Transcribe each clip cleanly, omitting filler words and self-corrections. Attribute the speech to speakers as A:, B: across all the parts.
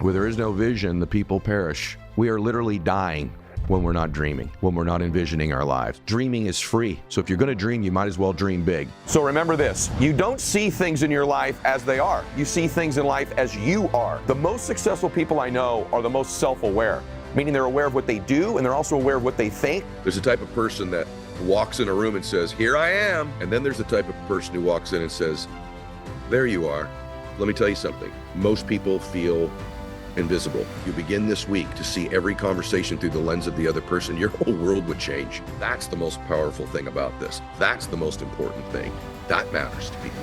A: Where there is no vision, the people perish. We are literally dying when we're not dreaming, when we're not envisioning our lives. Dreaming is free. So if you're going to dream, you might as well dream big. So remember this, you don't see things in your life as they are. You see things in life as you are. The most successful people I know are the most self-aware, meaning they're aware of what they do and they're also aware of what they think.
B: There's a type of person that walks in a room and says, "Here I am." And then there's the type of person who walks in and says, "There you are." Let me tell you something. Most people feel invisible. You begin this week to see every conversation through the lens of the other person, your whole world would change. That's the most powerful thing about this. That's the most important thing. That matters to people.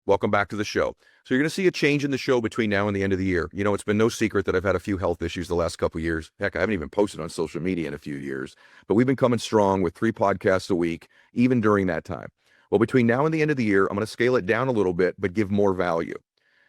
A: Welcome back to the show. So you're going to see a change in the show between now and the end of the year. You know, it's been no secret that I've had a few health issues the last couple of years. Heck, I haven't even posted on social media in a few years, but we've been coming strong with 3 podcasts a week, even during that time. Well, between now and the end of the year, I'm going to scale it down a little bit, but give more value.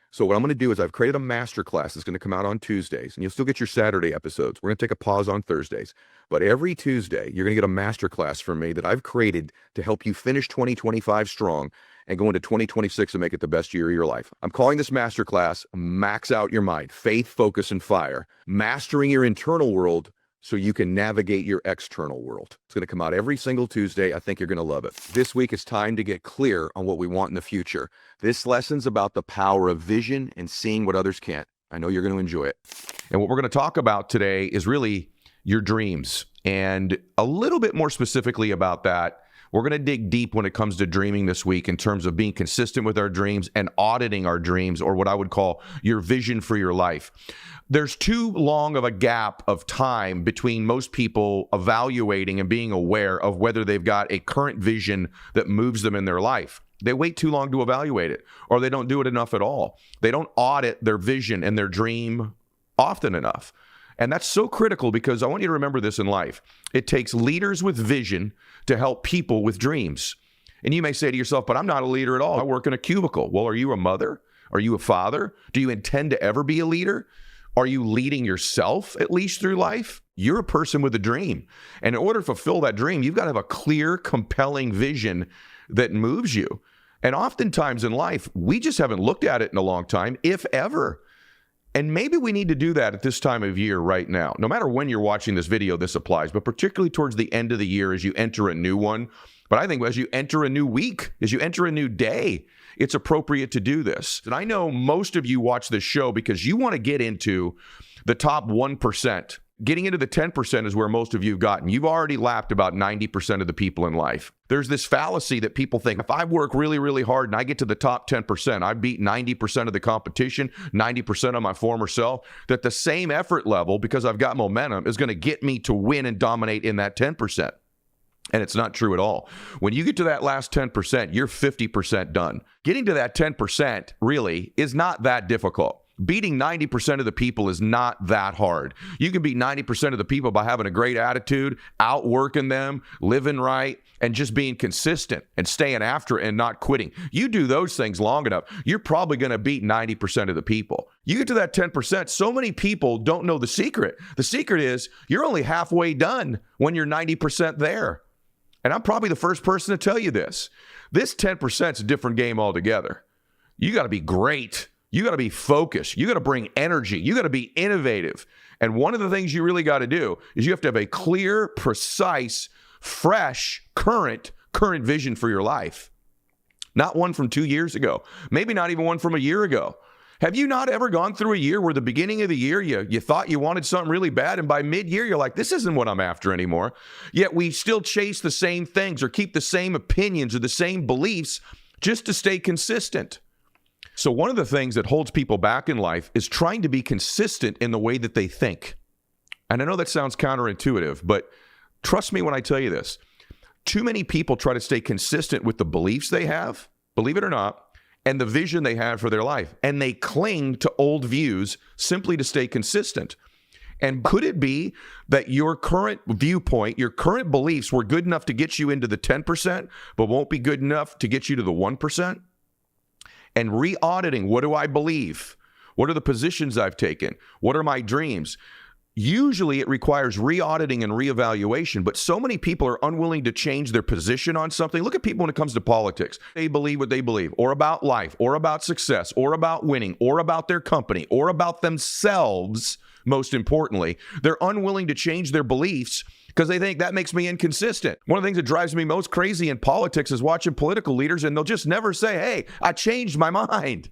A: So what I'm going to do is I've created a masterclass that's going to come out on Tuesdays, and you'll still get your Saturday episodes. We're going to take a pause on Thursdays, but every Tuesday, you're going to get a masterclass from me that I've created to help you finish 2025 strong and go into 2026 and make it the best year of your life. I'm calling this masterclass Max Out Your Mind, Faith, Focus, and Fire, Mastering Your Internal World so you can navigate your external world. It's going to come out every single Tuesday. I think you're going to love it. This week is time to get clear on what we want in the future. This lesson's about the power of vision and seeing what others can't. I know you're going to enjoy it. And what we're going to talk about today is really your dreams. And a little bit more specifically about that, we're going to dig deep when it comes to dreaming this week in terms of being consistent with our dreams and auditing our dreams, or what I would call your vision for your life. There's too long of a gap of time between most people evaluating and being aware of whether they've got a current vision that moves them in their life. They wait too long to evaluate it, or they don't do it enough at all. They don't audit their vision and their dream often enough. And that's so critical, because I want you to remember this in life. It takes leaders with vision to help people with dreams. And you may say to yourself, "But I'm not a leader at all. I work in a cubicle." Well, are you a mother? Are you a father? Do you intend to ever be a leader? Are you leading yourself at least through life? You're a person with a dream. And in order to fulfill that dream, you've got to have a clear, compelling vision that moves you. And oftentimes in life, we just haven't looked at it in a long time, if ever. And maybe we need to do that at this time of year right now. No matter when you're watching this video, this applies, but particularly towards the end of the year as you enter a new one. But I think as you enter a new week, as you enter a new day, it's appropriate to do this. And I know most of you watch this show because you want to get into the top 1%. Getting into the 10% is where most of you have gotten. You've already lapped about 90% of the people in life. There's this fallacy that people think, if I work really, really hard and I get to the top 10%, I beat 90% of the competition, 90% of my former self, that the same effort level, because I've got momentum, is going to get me to win and dominate in that 10%. And it's not true at all. When you get to that last 10%, you're 50% done. Getting to that 10% really is not that difficult. Beating 90% of the people is not that hard. You can beat 90% of the people by having a great attitude, outworking them, living right, and just being consistent and staying after it and not quitting. You do those things long enough, you're probably going to beat 90% of the people. You get to that 10%, so many people don't know the secret. The secret is you're only halfway done when you're 90% there. And I'm probably the first person to tell you this. This 10% is a different game altogether. You got to be great. You got to be focused. You got to bring energy. You got to be innovative. And one of the things you really got to do is you have to have a clear, precise, fresh, current vision for your life. Not one from 2 years ago. Maybe not even one from a year ago. Have you not ever gone through a year where the beginning of the year you thought you wanted something really bad, and by mid-year you're like, this isn't what I'm after anymore? Yet we still chase the same things or keep the same opinions or the same beliefs just to stay consistent. So one of the things that holds people back in life is trying to be consistent in the way that they think. And I know that sounds counterintuitive, but trust me when I tell you this. Too many people try to stay consistent with the beliefs they have, believe it or not, and the vision they have for their life. And they cling to old views simply to stay consistent. And could it be that your current viewpoint, your current beliefs were good enough to get you into the 10%, but won't be good enough to get you to the 1%? And re-auditing, what do I believe? What are the positions I've taken? What are my dreams? Usually it requires re-auditing and reevaluation, but so many people are unwilling to change their position on something. Look at people when it comes to politics. They believe what they believe, or about life, or about success, or about winning, or about their company, or about themselves, most importantly. They're unwilling to change their beliefs because they think that makes me inconsistent. One of the things that drives me most crazy in politics is watching political leaders, and they'll just never say, hey, I changed my mind,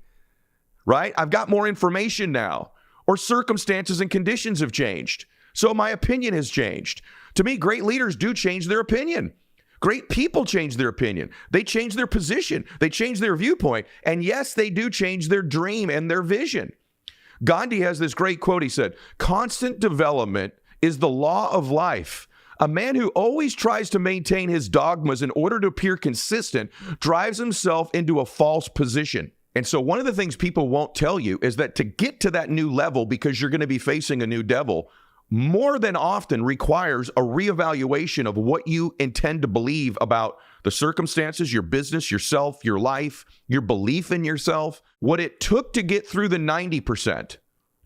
A: right? I've got more information now. Or circumstances and conditions have changed. So my opinion has changed. To me, great leaders do change their opinion. Great people change their opinion. They change their position. They change their viewpoint. And yes, they do change their dream and their vision. Gandhi has this great quote. He said, constant development is the law of life. A man who always tries to maintain his dogmas in order to appear consistent drives himself into a false position. And so one of the things people won't tell you is that to get to that new level, because you're going to be facing a new devil, more than often requires a reevaluation of what you intend to believe about the circumstances, your business, yourself, your life, your belief in yourself. What it took to get through the 90%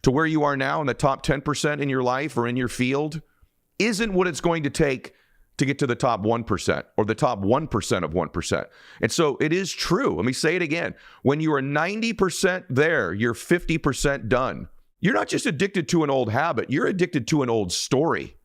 A: to where you are now in the top 10% in your life or in your field isn't what it's going to take to get to the top 1% or the top 1% of 1%. And so it is true. Let me say it again. When you are 90% there, you're 50% done. You're not just addicted to an old habit, you're addicted to an old story.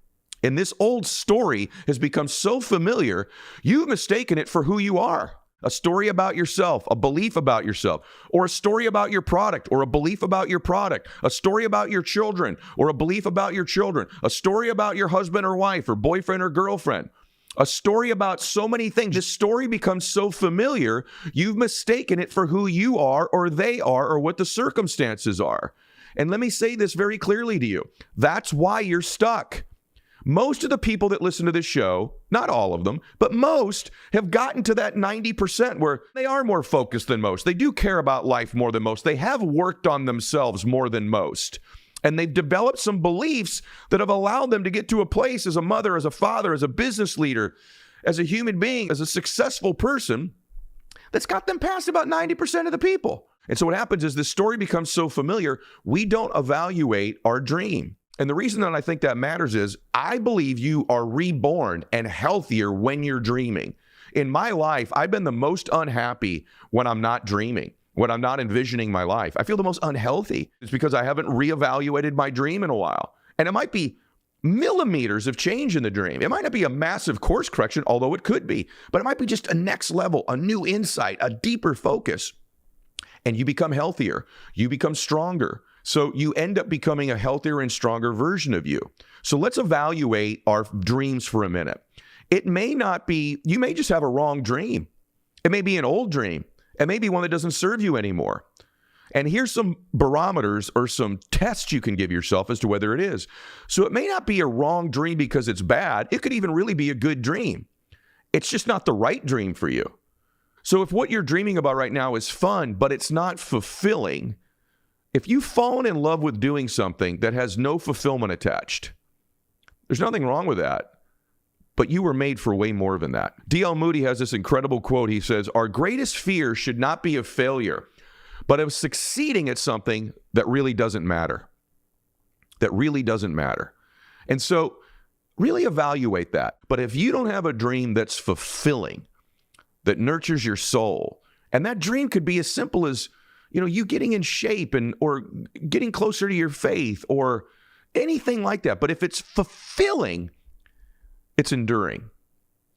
A: And this old story has become so familiar, you've mistaken it for who you are. A story about yourself, a belief about yourself, or a story about your product, or a belief about your product, a story about your children, or a belief about your children, a story about your husband or wife, or boyfriend or girlfriend, a story about so many things. This story becomes so familiar, you've mistaken it for who you are, or they are, or what the circumstances are. And let me say this very clearly to you. That's why you're stuck. Most of the people that listen to this show, not all of them, but most have gotten to that 90% where they are more focused than most. They do care about life more than most. They have worked on themselves more than most. And they've developed some beliefs that have allowed them to get to a place as a mother, as a father, as a business leader, as a human being, as a successful person that's got them past about 90% of the people. And so what happens is this story becomes so familiar, we don't evaluate our dream. And the reason that I think that matters is I believe you are reborn and healthier when you're dreaming. In my life, I've been the most unhappy when I'm not dreaming, when I'm not envisioning my life. I feel the most unhealthy. It's because I haven't reevaluated my dream in a while. And it might be millimeters of change in the dream. It might not be a massive course correction, although it could be, but it might be just a next level, a new insight, a deeper focus. And you become healthier. You become stronger. So you end up becoming a healthier and stronger version of you. So let's evaluate our dreams for a minute. It may not be, you may just have a wrong dream. It may be an old dream. It may be one that doesn't serve you anymore. And here's some barometers or some tests you can give yourself as to whether it is. So it may not be a wrong dream because it's bad. It could even really be a good dream. It's just not the right dream for you. So if what you're dreaming about right now is fun, but it's not fulfilling, if you've fallen in love with doing something that has no fulfillment attached, there's nothing wrong with that, but you were made for way more than that. D.L. Moody has this incredible quote. He says, our greatest fear should not be of failure, but of succeeding at something that really doesn't matter. That really doesn't matter. And so really evaluate that. But if you don't have a dream that's fulfilling, that nurtures your soul, and that dream could be as simple as you getting in shape or getting closer to your faith or anything like that. But if it's fulfilling, it's enduring.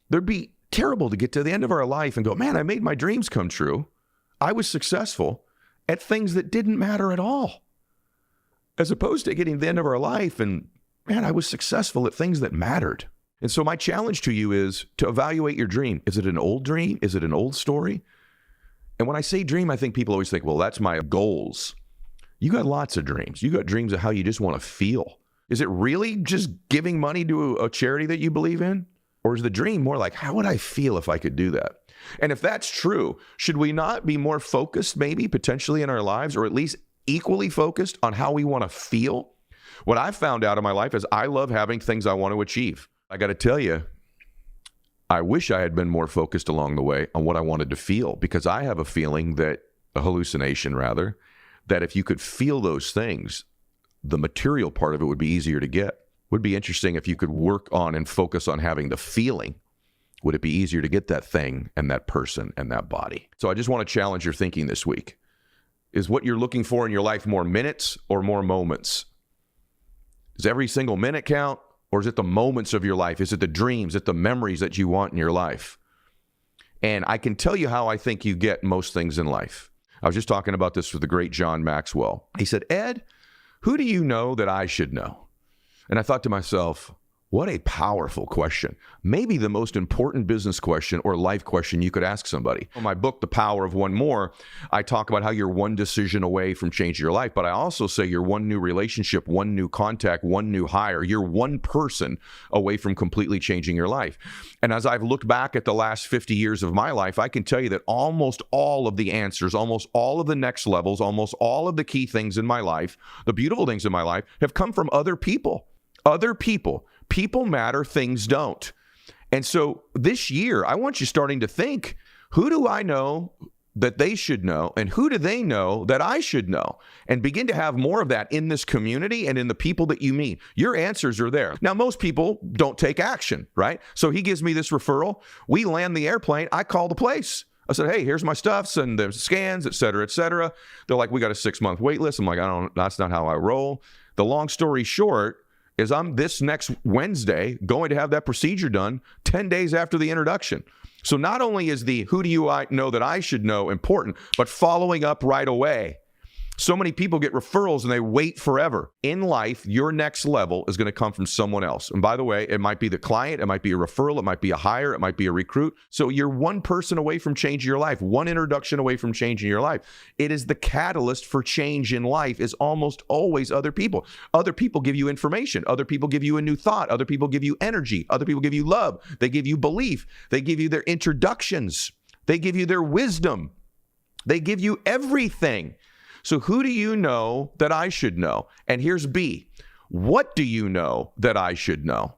A: It'd be terrible to get to the end of our life and go, man, I made my dreams come true. I was successful at things that didn't matter at all. As opposed to getting to the end of our life and, man, I was successful at things that mattered. And so my challenge to you is to evaluate your dream. Is it an old dream? Is it an old story? And when I say dream, I think people always think, well, that's my goals. You got lots of dreams. You got dreams of how you just want to feel. Is it really just giving money to a charity that you believe in? Or is the dream more like, how would I feel if I could do that? And if that's true, should we not be more focused maybe potentially in our lives, or at least equally focused on how we want to feel? What I've found out in my life is I love having things I want to achieve. I got to tell you, I wish I had been more focused along the way on what I wanted to feel, because I have a feeling that, a hallucination rather, that if you could feel those things, the material part of it would be easier to get. Would be interesting if you could work on and focus on having the feeling. Would it be easier to get that thing and that person and that body? So I just want to challenge your thinking this week. Is what you're looking for in your life more minutes or more moments? Does every single minute count? Or is it the moments of your life? Is it the dreams? Is it the memories that you want in your life? And I can tell you how I think you get most things in life. I was just talking about this with the great John Maxwell. He said, Ed, who do you know that I should know? And I thought to myself, what a powerful question. Maybe the most important business question or life question you could ask somebody. In my book, The Power of One More, I talk about how you're one decision away from changing your life, but I also say you're one new relationship, one new contact, one new hire. You're one person away from completely changing your life. And as I've looked back at the last 50 years of my life, I can tell you that almost all of the answers, almost all of the next levels, almost all of the key things in my life, the beautiful things in my life, have come from other people. Other people. People matter, things don't. And so this year, I want you starting to think, who do I know that they should know? And who do they know that I should know? And begin to have more of that in this community and in the people that you meet. Your answers are there. Now, most people don't take action, right? So he gives me this referral. We land the airplane. I call the place. I said, hey, here's my stuffs and the scans, et cetera, et cetera. They're like, we got a 6-month wait list. I'm like, that's not how I roll. The long story short, is I'm this next Wednesday going to have that procedure done 10 days after the introduction. So not only is the who do you know that I should know important, but following up right away. So many people get referrals and they wait forever. In life, your next level is going to come from someone else. And by the way, it might be the client, it might be a referral, it might be a hire, it might be a recruit. So you're one person away from changing your life, one introduction away from changing your life. It is the catalyst for change in life is almost always other people. Other people give you information. Other people give you a new thought. Other people give you energy. Other people give you love. They give you belief. They give you their introductions. They give you their wisdom. They give you everything. So who do you know that I should know? And here's B. What do you know that I should know?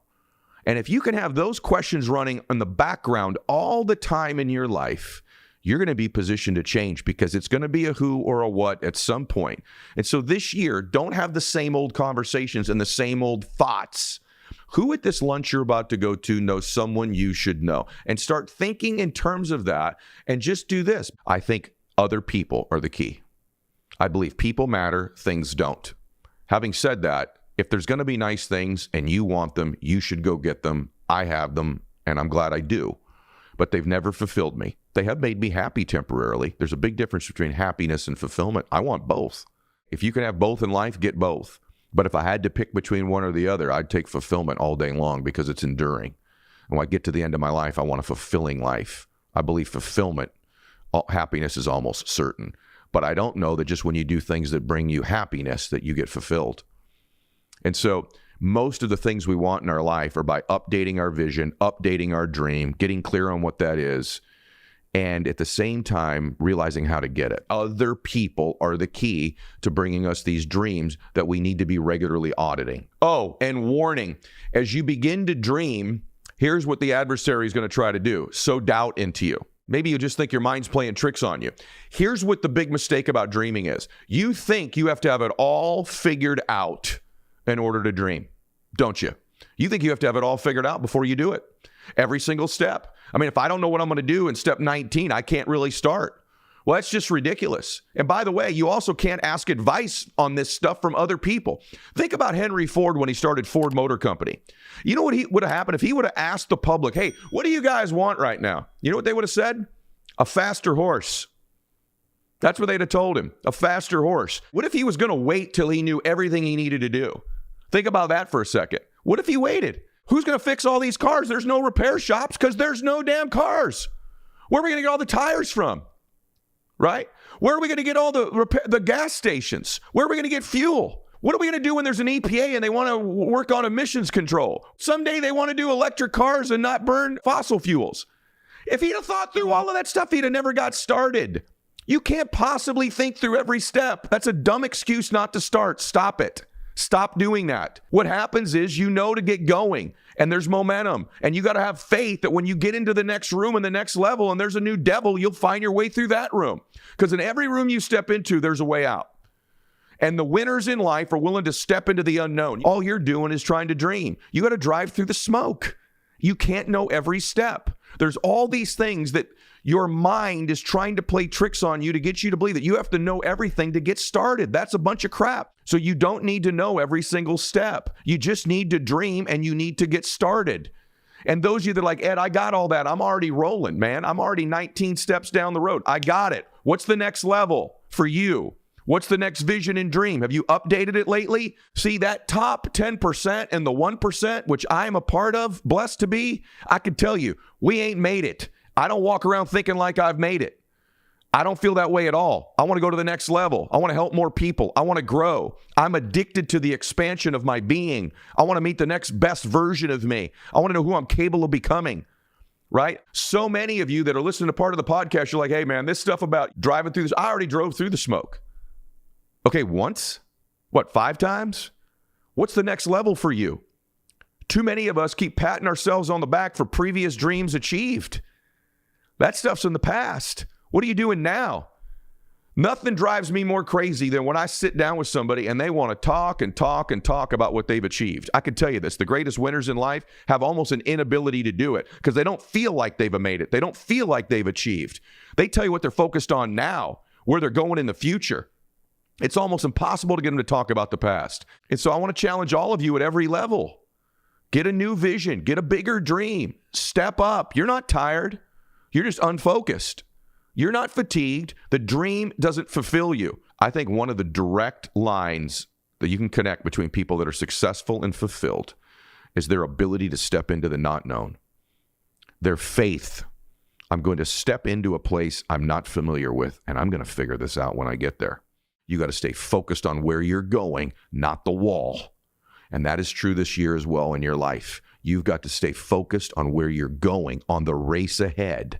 A: And if you can have those questions running in the background all the time in your life, you're going to be positioned to change because it's going to be a who or a what at some point. And so this year, don't have the same old conversations and the same old thoughts. Who at this lunch you're about to go to knows someone you should know? And start thinking in terms of that and just do this. I think other people are the key. I believe people matter, things don't. Having said that, if there's going to be nice things and you want them, you should go get them. I have them, and I'm glad I do. But they've never fulfilled me. They have made me happy temporarily. There's a big difference between happiness and fulfillment. I want both. If you can have both in life, get both. But if I had to pick between one or the other, I'd take fulfillment all day long because it's enduring. And when I get to the end of my life, I want a fulfilling life. I believe fulfillment, happiness is almost certain. But I don't know that just when you do things that bring you happiness that you get fulfilled. And so most of the things we want in our life are by updating our vision, updating our dream, getting clear on what that is, and at the same time, realizing how to get it. Other people are the key to bringing us these dreams that we need to be regularly auditing. Oh, and warning, as you begin to dream, here's what the adversary is going to try to do. Sow doubt into you. Maybe you just think your mind's playing tricks on you. Here's what the big mistake about dreaming is. You think you have to have it all figured out in order to dream, don't you? You think you have to have it all figured out before you do it. Every single step. I mean, if I don't know what I'm going to do in step 19, I can't really start. Well, that's just ridiculous. And by the way, you also can't ask advice on this stuff from other people. Think about Henry Ford when he started Ford Motor Company. You know what would have happened if he would have asked the public, hey, what do you guys want right now? You know what they would have said? A faster horse. That's what they'd have told him, a faster horse. What if he was going to wait till he knew everything he needed to do? Think about that for a second. What if he waited? Who's going to fix all these cars? There's no repair shops because there's no damn cars. Where are we going to get all the tires from? Right? Where are we going to get all the gas stations? Where are we going to get fuel? What are we going to do when there's an EPA and they want to work on emissions control? Someday they want to do electric cars and not burn fossil fuels. If he'd have thought through all of that stuff, he'd have never got started. You can't possibly think through every step. That's a dumb excuse not to start. Stop it. Stop doing that. What happens is you know to get going and there's momentum and you got to have faith that when you get into the next room and the next level and there's a new devil, you'll find your way through that room. Because in every room you step into, there's a way out. And the winners in life are willing to step into the unknown. All you're doing is trying to dream. You got to drive through the smoke. You can't know every step. There's all these things that your mind is trying to play tricks on you to get you to believe that you have to know everything to get started. That's a bunch of crap. So you don't need to know every single step. You just need to dream and you need to get started. And those of you that are like, Ed, I got all that. I'm already rolling, man. I'm already 19 steps down the road. I got it. What's the next level for you? What's the next vision and dream? Have you updated it lately? See, that top 10% and the 1%, which I am a part of, blessed to be, I can tell you, we ain't made it. I don't walk around thinking like I've made it. I don't feel that way at all. I want to go to the next level. I want to help more people. I want to grow. I'm addicted to the expansion of my being. I want to meet the next best version of me. I want to know who I'm capable of becoming, right? So many of you that are listening to part of the podcast, you're like, hey, man, this stuff about driving through this, I already drove through the smoke. Okay, once? What, 5 times? What's the next level for you? Too many of us keep patting ourselves on the back for previous dreams achieved. That stuff's in the past. What are you doing now? Nothing drives me more crazy than when I sit down with somebody and they want to talk and talk and talk about what they've achieved. I can tell you this, the greatest winners in life have almost an inability to do it because they don't feel like they've made it. They don't feel like they've achieved. They tell you what they're focused on now, where they're going in the future. It's almost impossible to get them to talk about the past. And so I want to challenge all of you at every level. Get a new vision. Get a bigger dream. Step up. You're not tired. You're just unfocused. You're not fatigued. The dream doesn't fulfill you. I think one of the direct lines that you can connect between people that are successful and fulfilled is their ability to step into the not known. Their faith. I'm going to step into a place I'm not familiar with, and I'm going to figure this out when I get there. You got to stay focused on where you're going, not the wall. And that is true this year as well in your life. You've got to stay focused on where you're going, on the race ahead,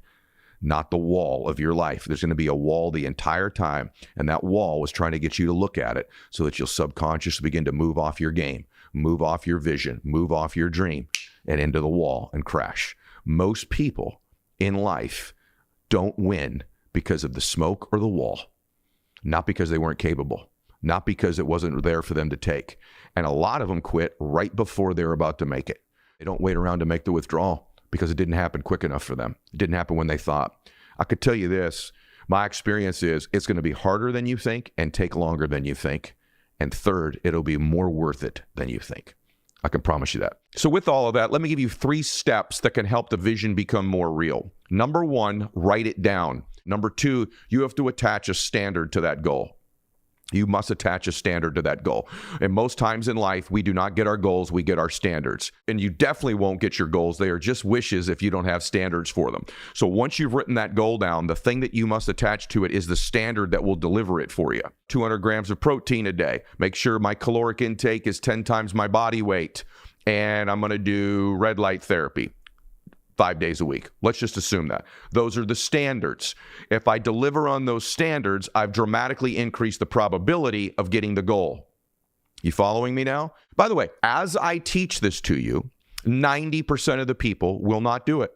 A: not the wall of your life. There's going to be a wall the entire time, and that wall is trying to get you to look at it so that you'll subconsciously begin to move off your game, move off your vision, move off your dream, and into the wall and crash. Most people in life don't win because of the smoke or the wall. Not because they weren't capable, not because it wasn't there for them to take. And a lot of them quit right before they're about to make it. They don't wait around to make the withdrawal because it didn't happen quick enough for them. It didn't happen when they thought. I could tell you this, my experience is it's going to be harder than you think and take longer than you think. And third, it'll be more worth it than you think. I can promise you that. So with all of that, let me give you 3 steps that can help the vision become more real. Number 1, write it down. Number 2, you have to attach a standard to that goal. You must attach a standard to that goal. And most times in life, we do not get our goals, we get our standards. And you definitely won't get your goals. They are just wishes if you don't have standards for them. So once you've written that goal down, the thing that you must attach to it is the standard that will deliver it for you. 200 grams of protein a day. Make sure my caloric intake is 10 times my body weight. And I'm going to do red light therapy 5 days a week. Let's just assume that. Those are the standards. If I deliver on those standards, I've dramatically increased the probability of getting the goal. You following me now? By the way, as I teach this to you, 90% of the people will not do it.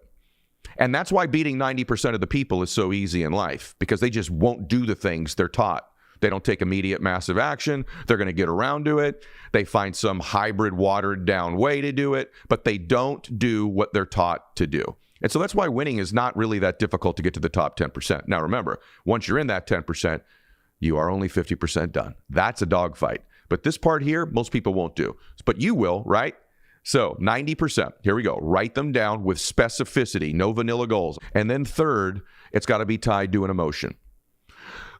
A: And that's why beating 90% of the people is so easy in life, because they just won't do the things they're taught. They don't take immediate massive action. They're going to get around to it. They find some hybrid watered down way to do it, but they don't do what they're taught to do. And so that's why winning is not really that difficult to get to the top 10%. Now remember, once you're in that 10%, you are only 50% done. That's a dogfight. But this part here, most people won't do. But you will, right? So 90%, here we go. Write them down with specificity, no vanilla goals. And then third, it's got to be tied to an emotion.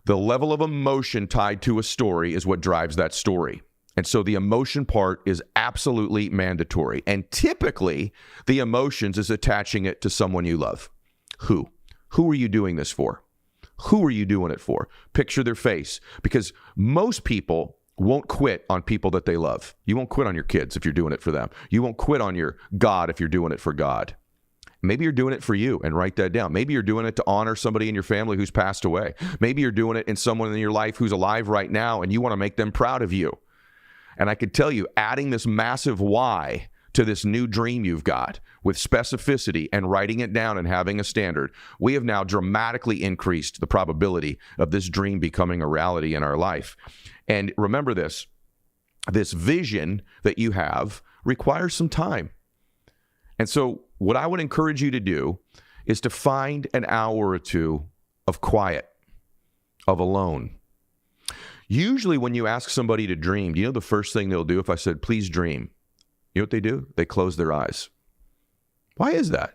A: The level of emotion tied to a story is what drives that story. And so the emotion part is absolutely mandatory. And typically, the emotions is attaching it to someone you love. Who? Who are you doing this for? Who are you doing it for? Picture their face. Because most people won't quit on people that they love. You won't quit on your kids if you're doing it for them. You won't quit on your God if you're doing it for God. Maybe you're doing it for you, and write that down. Maybe you're doing it to honor somebody in your family who's passed away. Maybe you're doing it in someone in your life who's alive right now, and you want to make them proud of you. And I could tell you, adding this massive why to this new dream you've got with specificity and writing it down and having a standard, we have now dramatically increased the probability of this dream becoming a reality in our life. And remember this vision that you have requires some time. And so what I would encourage you to do is to find an hour or two of quiet, of alone. Usually when you ask somebody to dream, do you know the first thing they'll do if I said, please dream? You know what they do? They close their eyes. Why is that?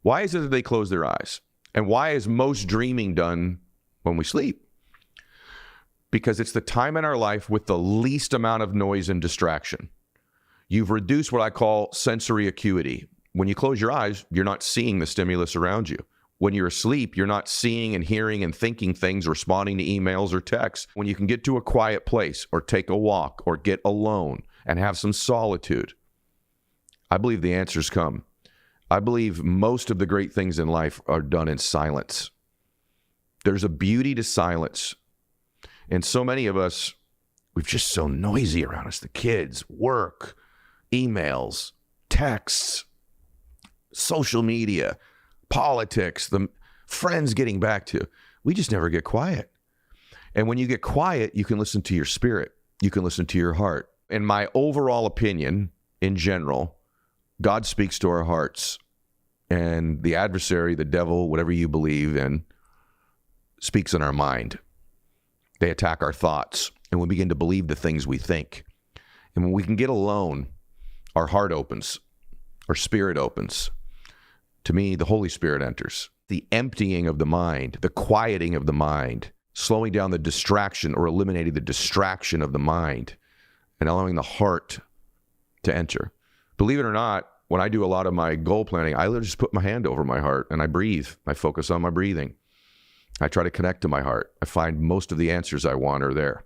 A: Why is it that they close their eyes? And why is most dreaming done when we sleep? Because it's the time in our life with the least amount of noise and distraction. You've reduced what I call sensory acuity. When you close your eyes, you're not seeing the stimulus around you. When you're asleep, you're not seeing and hearing and thinking things, responding to emails or texts. When you can get to a quiet place or take a walk or get alone and have some solitude, I believe the answers come. I believe most of the great things in life are done in silence. There's a beauty to silence. And so many of us, we're just so noisy around us. The kids, work, emails, texts, social media, politics, the friends getting back to. We just never get quiet. And when you get quiet, you can listen to your spirit. You can listen to your heart. In my overall opinion, in general, God speaks to our hearts. And the adversary, the devil, whatever you believe in, speaks in our mind. They attack our thoughts. And we begin to believe the things we think. And when we can get alone, our heart opens. Our spirit opens. To me, the Holy Spirit enters. The emptying of the mind, the quieting of the mind, slowing down the distraction or eliminating the distraction of the mind and allowing the heart to enter. Believe it or not, when I do a lot of my goal planning, I literally just put my hand over my heart and I breathe. I focus on my breathing. I try to connect to my heart. I find most of the answers I want are there.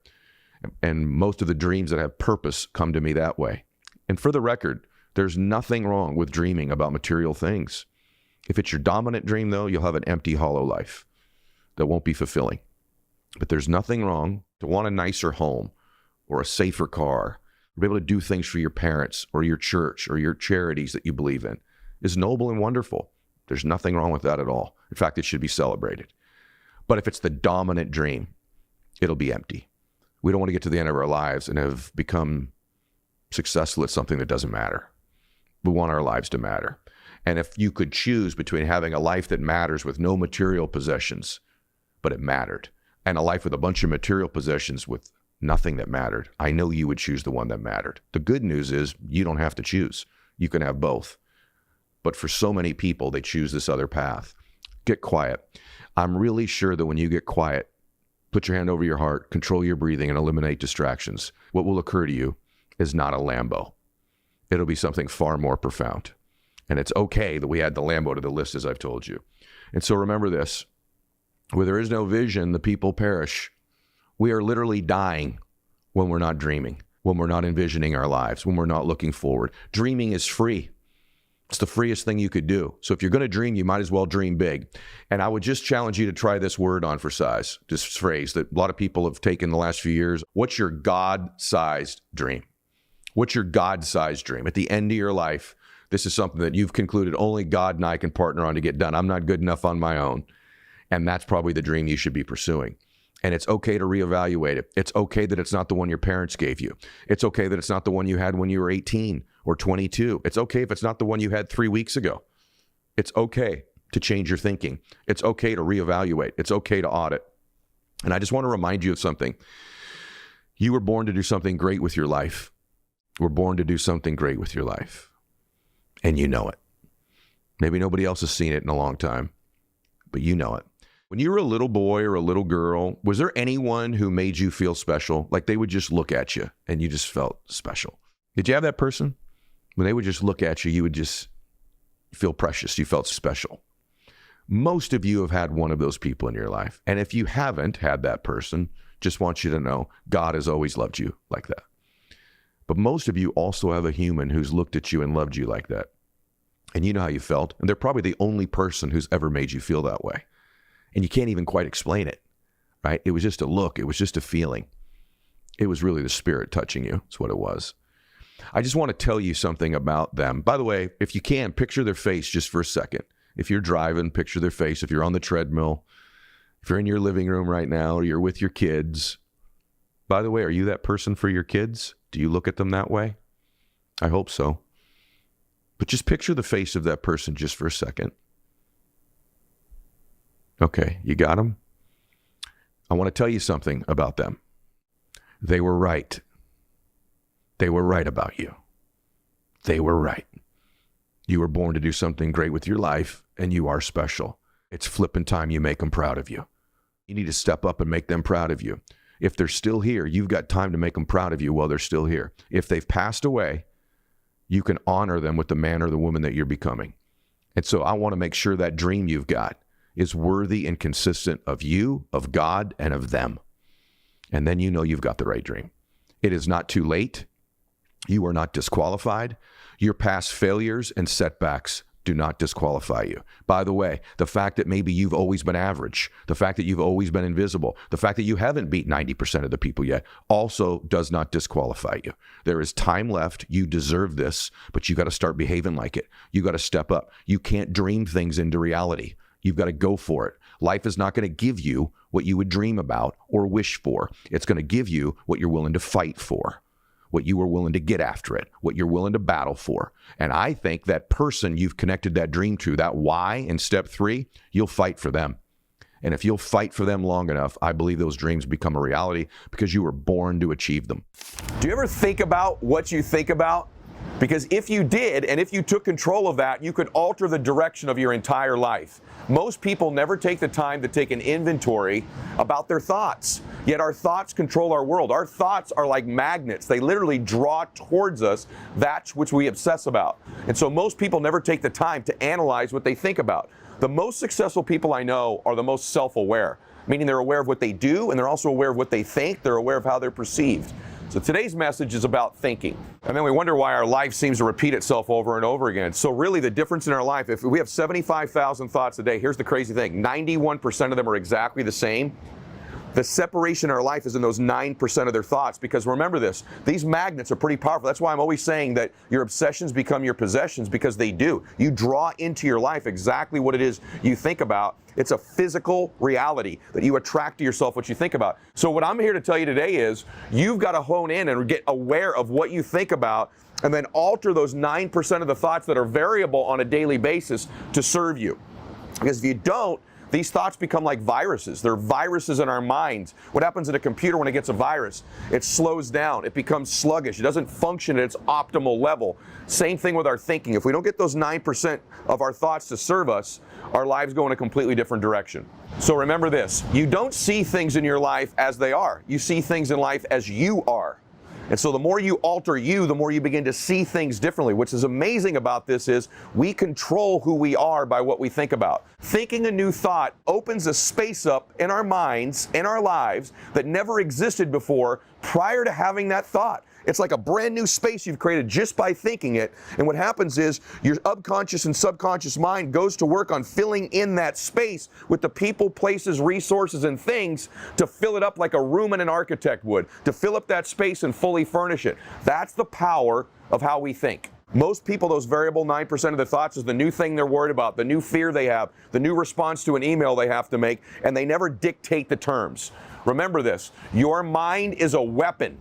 A: And most of the dreams that have purpose come to me that way. And for the record, there's nothing wrong with dreaming about material things. If it's your dominant dream, though, you'll have an empty, hollow life that won't be fulfilling. But there's nothing wrong to want a nicer home or a safer car, or be able to do things for your parents or your church or your charities that you believe in is noble and wonderful. There's nothing wrong with that at all. In fact, it should be celebrated. But if it's the dominant dream, it'll be empty. We don't want to get to the end of our lives and have become successful at something that doesn't matter. We want our lives to matter. And if you could choose between having a life that matters with no material possessions, but it mattered, and a life with a bunch of material possessions with nothing that mattered, I know you would choose the one that mattered. The good news is you don't have to choose. You can have both. But for so many people, they choose this other path. Get quiet. I'm really sure that when you get quiet, put your hand over your heart, control your breathing, and eliminate distractions, what will occur to you is not a Lambo. It'll be something far more profound. And it's okay that we add the Lambo to the list, as I've told you. And so remember this, where there is no vision, the people perish. We are literally dying when we're not dreaming, when we're not envisioning our lives, when we're not looking forward. Dreaming is free. It's the freest thing you could do. So if you're going to dream, you might as well dream big. And I would just challenge you to try this word on for size, this phrase that a lot of people have taken the last few years. What's your God-sized dream? What's your God-sized dream? At the end of your life, this is something that you've concluded only God and I can partner on to get done. I'm not good enough on my own. And that's probably the dream you should be pursuing. And it's okay to reevaluate it. It's okay that it's not the one your parents gave you. It's okay that it's not the one you had when you were 18 or 22. It's okay if it's not the one you had 3 weeks ago. It's okay to change your thinking. It's okay to reevaluate. It's okay to audit. And I just want to remind you of something. You were born to do something great with your life. We're born to do something great with your life. And you know it. Maybe nobody else has seen it in a long time, but you know it. When you were a little boy or a little girl, was there anyone who made you feel special? Like they would just look at you and you just felt special. Did you have that person? When they would just look at you, you would just feel precious. You felt special. Most of you have had one of those people in your life. And if you haven't had that person, just want you to know God has always loved you like that. But most of you also have a human who's looked at you and loved you like that. And you know how you felt. And they're probably the only person who's ever made you feel that way. And you can't even quite explain it, right? It was just a look. It was just a feeling. It was really the Spirit touching you. That's what it was. I just want to tell you something about them. By the way, if you can, picture their face just for a second. If you're driving, picture their face. If you're on the treadmill, if you're in your living room right now, or you're with your kids. By the way, are you that person for your kids? Do you look at them that way? I hope so. But just picture the face of that person just for a second. Okay, you got them? I want to tell you something about them. They were right. They were right about you. They were right. You were born to do something great with your life, and you are special. It's flipping time you make them proud of you. You need to step up and make them proud of you. If they're still here, you've got time to make them proud of you while they're still here. If they've passed away, you can honor them with the man or the woman that you're becoming. And so I want to make sure that dream you've got is worthy and consistent of you, of God, and of them. And then you know you've got the right dream. It is not too late. You are not disqualified. Your past failures and setbacks do not disqualify you. By the way, the fact that maybe you've always been average, the fact that you've always been invisible, the fact that you haven't beat 90% of the people yet also does not disqualify you. There is time left. You deserve this, but you got to start behaving like it. You got to step up. You can't dream things into reality. You've got to go for it. Life is not going to give you what you would dream about or wish for. It's going to give you what you're willing to fight for, what you are willing to get after it, what you're willing to battle for. And I think that person you've connected that dream to, that why in step 3, you'll fight for them. And if you'll fight for them long enough, I believe those dreams become a reality because you were born to achieve them.
C: Do you ever think about what you think about? Because if you did, and if you took control of that, you could alter the direction of your entire life. Most people never take the time to take an inventory about their thoughts. Yet our thoughts control our world. Our thoughts are like magnets. They literally draw towards us that which we obsess about. And so most people never take the time to analyze what they think about. The most successful people I know are the most self-aware, meaning they're aware of what they do and they're also aware of what they think. They're aware of how they're perceived. So today's message is about thinking. And then we wonder why our life seems to repeat itself over and over again. So really the difference in our life, if we have 75,000 thoughts a day, here's the crazy thing, 91% of them are exactly the same. The separation in our life is in those 9% of their thoughts, because remember this, these magnets are pretty powerful. That's why I'm always saying that your obsessions become your possessions, because they do. You draw into your life exactly what it is you think about. It's a physical reality that you attract to yourself what you think about. So what I'm here to tell you today is you've got to hone in and get aware of what you think about and then alter those 9% of the thoughts that are variable on a daily basis to serve you. Because if you don't, these thoughts become like viruses. They're viruses in our minds. What happens in a computer when it gets a virus? It slows down. It becomes sluggish. It doesn't function at its optimal level. Same thing with our thinking. If we don't get those 9% of our thoughts to serve us, our lives go in a completely different direction. So remember this, you don't see things in your life as they are. You see things in life as you are. And so the more you alter you, the more you begin to see things differently. What's is amazing about this is we control who we are by what we think about. Thinking a new thought opens a space up in our minds, in our lives, that never existed before prior to having that thought. It's like a brand new space you've created just by thinking it. And what happens is your unconscious and subconscious mind goes to work on filling in that space with the people, places, resources, and things to fill it up like a room and an architect would, to fill up that space and fully furnish it. That's the power of how we think. Most people, those variable 9% of their thoughts is the new thing they're worried about, the new fear they have, the new response to an email they have to make, and they never dictate the terms. Remember this, your mind is a weapon.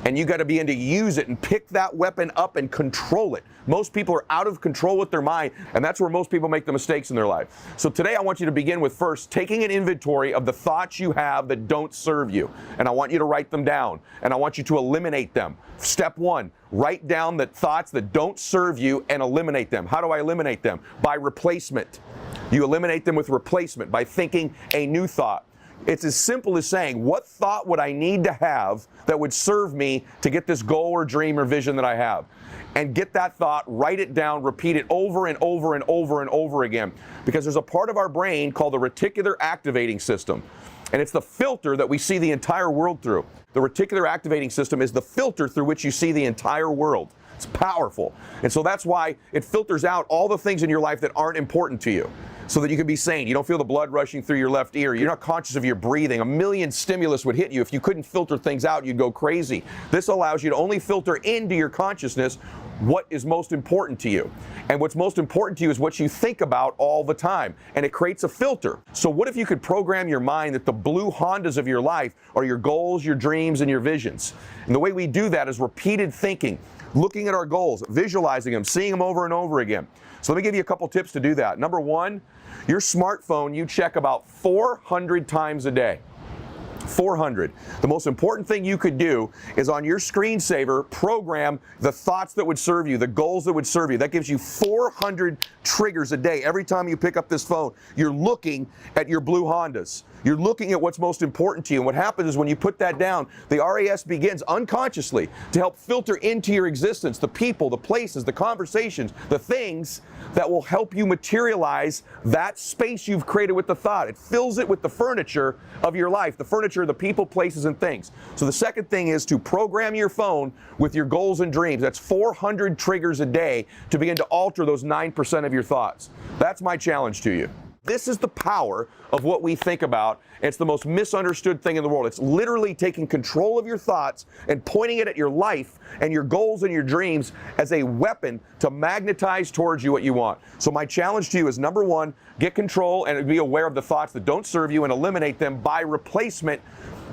C: And you got to be able to use it and pick that weapon up and control it. Most people are out of control with their mind, and that's where most people make the mistakes in their life. So today I want you to begin with first taking an inventory of the thoughts you have that don't serve you. And I want you to write them down, and I want you to eliminate them. Step 1, write down the thoughts that don't serve you and eliminate them. How do I eliminate them? By replacement. You eliminate them with replacement by thinking a new thought. It's as simple as saying, what thought would I need to have that would serve me to get this goal or dream or vision that I have? And get that thought, write it down, repeat it over and over and over and over again. Because there's a part of our brain called the reticular activating system. And it's the filter that we see the entire world through. The reticular activating system is the filter through which you see the entire world. It's powerful. And so that's why it filters out all the things in your life that aren't important to you. so that you can be sane. You don't feel the blood rushing through your left ear. You're not conscious of your breathing. A million stimulus would hit you. If you couldn't filter things out, you'd go crazy. This allows you to only filter into your consciousness what is most important to you. And what's most important to you is what you think about all the time. And it creates a filter. So what if you could program your mind that the blue Hondas of your life are your goals, your dreams, and your visions? And the way we do that is repeated thinking, looking at our goals, visualizing them, seeing them over and over again. So let me give you a couple tips to do that. Number one, your smartphone you check about 400 times a day. 400. The most important thing you could do is on your screensaver, program the thoughts that would serve you, the goals that would serve you. That gives you 400 triggers a day. Every time you pick up this phone, you're looking at your blue Hondas. You're looking at what's most important to you. And what happens is when you put that down, the RAS begins unconsciously to help filter into your existence the people, the places, the conversations, the things that will help you materialize that space you've created with the thought. It fills it with the furniture of your life, the furniture, the people, places, and things. So the second thing is to program your phone with your goals and dreams. That's 400 triggers a day to begin to alter those 9% of your thoughts. That's my challenge to you. This is the power of what we think about. It's the most misunderstood thing in the world. It's literally taking control of your thoughts and pointing it at your life and your goals and your dreams as a weapon to magnetize towards you what you want. So my challenge to you is, number one, get control and be aware of the thoughts that don't serve you and eliminate them by replacement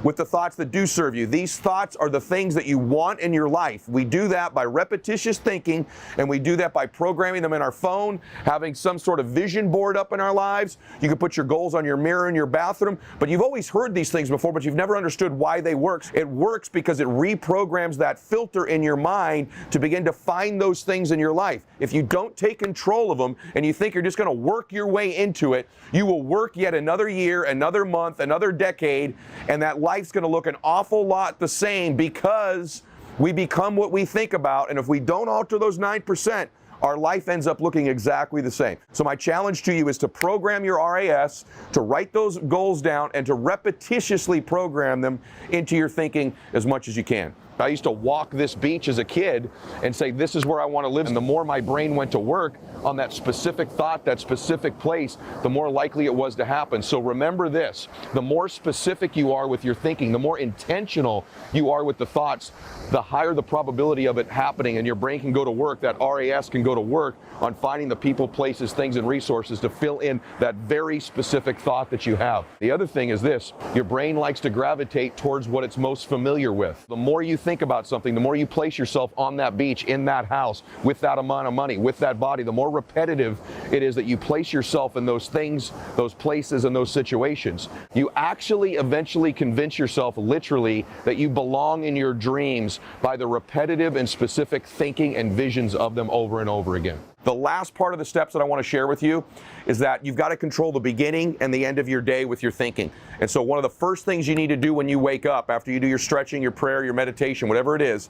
C: with the thoughts that do serve you. These thoughts are the things that you want in your life. We do that by repetitious thinking, and we do that by programming them in our phone, having some sort of vision board up in our lives. You can put your goals on your mirror in your bathroom, but you've always heard these things before, but you've never understood why they work. It works because it reprograms that filter in your mind to begin to find those things in your life. If you don't take control of them and you think you're just going to work your way into it, you will work yet another year, another month, another decade, and that life's going to look an awful lot the same because we become what we think about. And if we don't alter those 9%, our life ends up looking exactly the same. So my challenge to you is to program your RAS, to write those goals down, and to repetitiously program them into your thinking as much as you can. I used to walk this beach as a kid and say, this is where I want to live. And the more my brain went to work on that specific thought, that specific place, the more likely it was to happen. So remember this, the more specific you are with your thinking, the more intentional you are with the thoughts, the higher the probability of it happening, and your brain can go to work, that RAS can go to work on finding the people, places, things, and resources to fill in that very specific thought that you have. The other thing is this, your brain likes to gravitate towards what it's most familiar with. The more you think about something, the more you place yourself on that beach, in that house, with that amount of money, with that body, the more repetitive it is that you place yourself in those things, those places, and those situations. You actually eventually convince yourself literally that you belong in your dreams by the repetitive and specific thinking and visions of them over and over again. The last part of the steps that I want to share with you is that you've got to control the beginning and the end of your day with your thinking. And so one of the first things you need to do when you wake up, after you do your stretching, your prayer, your meditation, whatever it is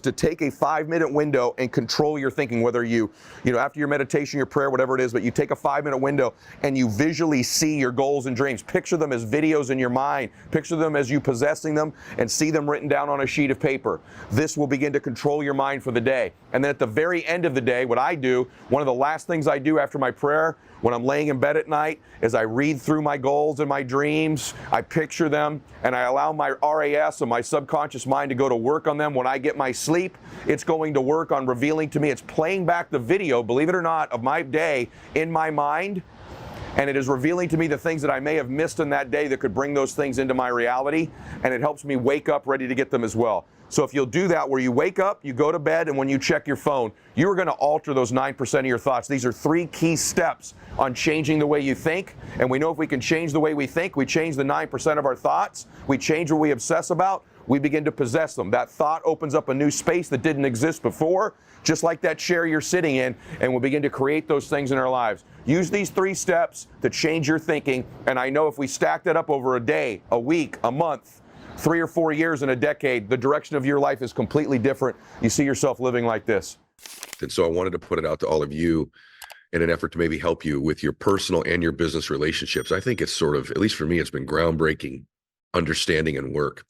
C: to take a 5-minute window and control your thinking, whether you after your meditation, your prayer, whatever it is, but you take a 5-minute window and you visually see your goals and dreams. Picture them as videos in your mind. Picture them as you possessing them and see them written down on a sheet of paper. This will begin to control your mind for the day. And then at the very end of the day, what I do, one of the last things I do after my prayer, when I'm laying in bed at night, is I read through my goals and my dreams, I picture them, and I allow my RAS and my subconscious mind to go to work on them. When I get my sleep, it's going to work on revealing to me, it's playing back the video, believe it or not, of my day in my mind, and it is revealing to me the things that I may have missed in that day that could bring those things into my reality, and it helps me wake up ready to get them as well. So if you'll do that, where you wake up, you go to bed, and when you check your phone, you're going to alter those 9% of your thoughts. These are 3 key steps on changing the way you think. And we know if we can change the way we think, we change the 9% of our thoughts, we change what we obsess about, we begin to possess them. That thought opens up a new space that didn't exist before, just like that chair you're sitting in, and we'll begin to create those things in our lives. Use these 3 steps to change your thinking, and I know if we stack that up over a day, a week, a month, 3 or 4 years, in a decade, the direction of your life is completely different. You see yourself living like this.
B: And so I wanted to put it out to all of you in an effort to maybe help you with your personal and your business relationships. I think it's sort of, at least for me, it's been groundbreaking understanding and work.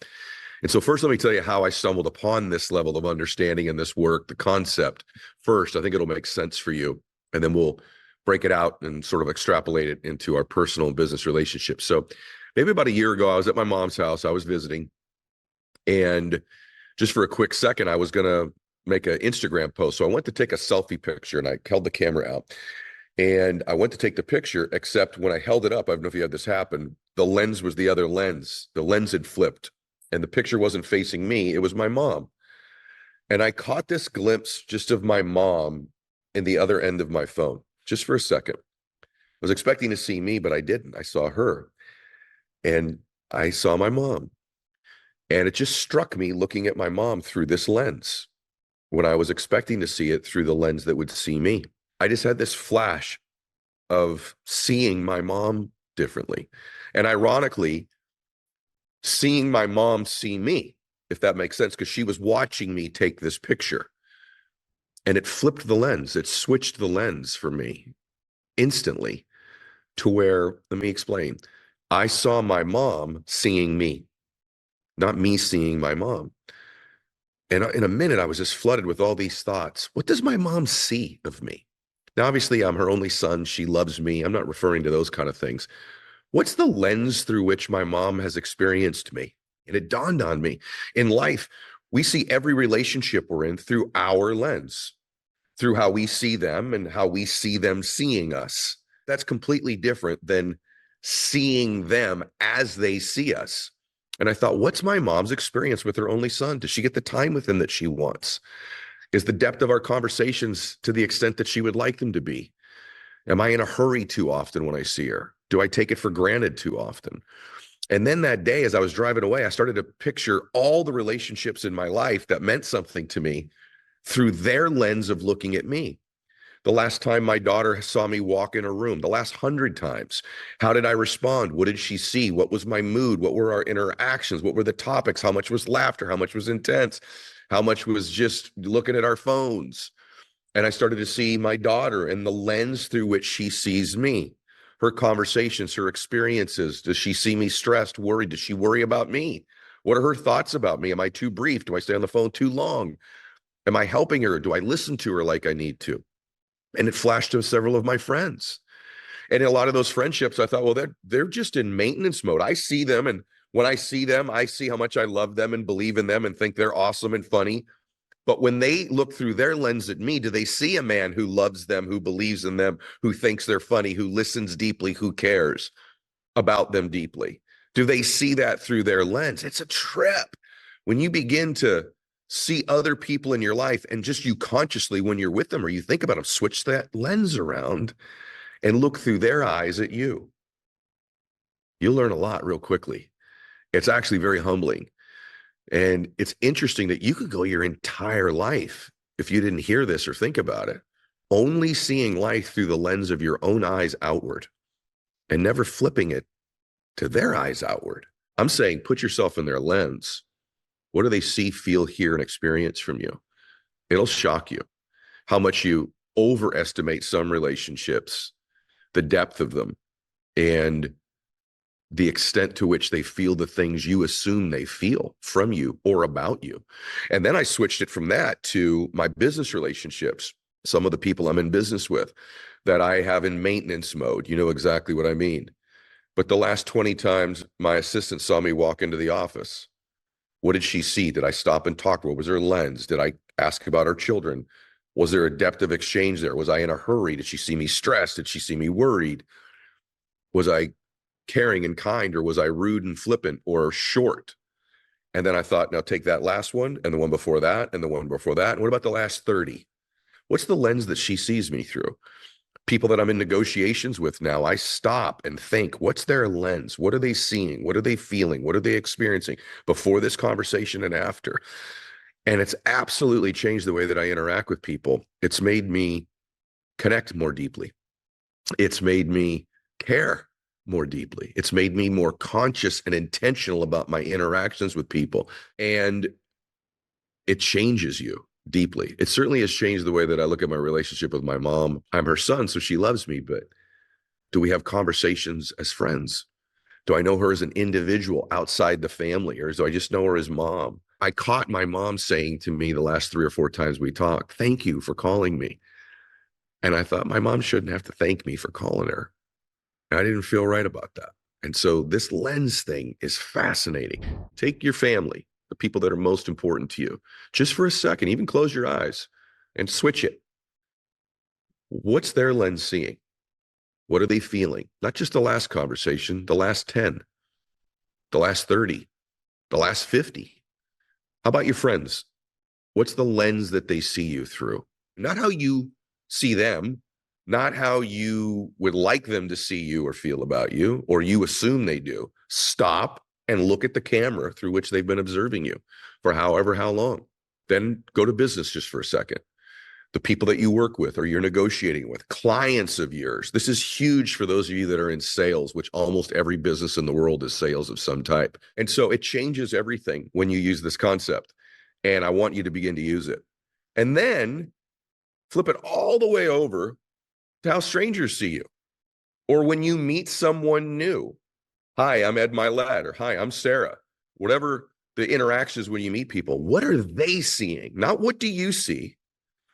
B: And so first, let me tell you how I stumbled upon this level of understanding and this work, the concept. First, I think it'll make sense for you. And then we'll break it out and sort of extrapolate it into our personal and business relationships. So maybe about a year ago, I was at my mom's house. I was visiting, and just for a quick second, I was going to make an Instagram post. So I went to take a selfie picture, and I held the camera out. And I went to take the picture, except when I held it up, I don't know if you had this happen, the lens was the other lens. The lens had flipped, and the picture wasn't facing me. It was my mom. And I caught this glimpse just of my mom in the other end of my phone, just for a second. I was expecting to see me, but I didn't. I saw her, and I saw my mom. And it just struck me looking at my mom through this lens when I was expecting to see it through the lens that would see me. I just had this flash of seeing my mom differently. And ironically, seeing my mom see me, if that makes sense, because she was watching me take this picture. And it flipped the lens. It switched the lens for me instantly to where, let me explain. I saw my mom seeing me, not me seeing my mom. And in a minute, I was just flooded with all these thoughts. What does my mom see of me? Now, obviously, I'm her only son. She loves me. I'm not referring to those kind of things. What's the lens through which my mom has experienced me? And it dawned on me. In life, we see every relationship we're in through our lens, through how we see them and how we see them seeing us. That's completely different than seeing them as they see us. And I thought, what's my mom's experience with her only son? Does she get the time with him that she wants? Is the depth of our conversations to the extent that she would like them to be? Am I in a hurry too often when I see her? Do I take it for granted too often? And then that day, as I was driving away, I started to picture all the relationships in my life that meant something to me through their lens of looking at me. The last time my daughter saw me walk in a room, the last 100 times, how did I respond? What did she see? What was my mood? What were our interactions? What were the topics? How much was laughter? How much was intense? How much was just looking at our phones? And I started to see my daughter and the lens through which she sees me, her conversations, her experiences. Does she see me stressed, worried? Does she worry about me? What are her thoughts about me? Am I too brief? Do I stay on the phone too long? Am I helping her? Do I listen to her like I need to? And it flashed to several of my friends. And in a lot of those friendships, I thought, well, they're just in maintenance mode. I see them, and when I see them, I see how much I love them and believe in them and think they're awesome and funny. But when they look through their lens at me, do they see a man who loves them, who believes in them, who thinks they're funny, who listens deeply, who cares about them deeply? Do they see that through their lens? It's a trip. When you begin to see other people in your life, and just you consciously, when you're with them or you think about them, switch that lens around and look through their eyes at you. You'll learn a lot real quickly. It's actually very humbling. And it's interesting that you could go your entire life, if you didn't hear this or think about it, only seeing life through the lens of your own eyes outward and never flipping it to their eyes outward. I'm saying put yourself in their lens. What do they see, feel, hear, and experience from you? It'll shock you how much you overestimate some relationships, the depth of them, and the extent to which they feel the things you assume they feel from you or about you. And then I switched it from that to my business relationships. Some of the people I'm in business with that I have in maintenance mode, you know exactly what I mean. But the last 20 times my assistant saw me walk into the office, what did she see? Did I stop and talk to her? Was there a lens? Did I ask about our children? Was there a depth of exchange there? Was I in a hurry? Did she see me stressed? Did she see me worried? Was I caring and kind, or was I rude and flippant or short? And then I thought, now take that last one and the one before that and the one before that. And what about the last 30? What's the lens that she sees me through? People that I'm in negotiations with now, I stop and think, what's their lens? What are they seeing? What are they feeling? What are they experiencing before this conversation and after? And it's absolutely changed the way that I interact with people. It's made me connect more deeply. It's made me care more deeply. It's made me more conscious and intentional about my interactions with people. And it changes you deeply. It certainly has changed the way that I look at my relationship with my mom. I'm her son, so she loves me, but do we have conversations as friends? Do I know her as an individual outside the family, or do I just know her as mom? I caught my mom saying to me the last 3 or 4 times we talked, thank you for calling me. And I thought my mom shouldn't have to thank me for calling her. And I didn't feel right about that. And so this lens thing is fascinating. Take your family, the people that are most important to you, just for a second, even close your eyes and switch it. What's their lens seeing? What are they feeling? Not just the last conversation, the last 10, the last 30, the last 50. How about your friends? What's the lens that they see you through? Not how you see them, not how you would like them to see you or feel about you, or you assume they do. Stop and look at the camera through which they've been observing you for however how long. Then go to business just for a second. The people that you work with or you're negotiating with, clients of yours. This is huge for those of you that are in sales, which almost every business in the world is sales of some type. And so it changes everything when you use this concept. And I want you to begin to use it. And then flip it all the way over to how strangers see you. Or when you meet someone new. Hi, I'm Ed Mylett, or hi, I'm Sarah. Whatever the interactions when you meet people, what are they seeing? Not what do you see?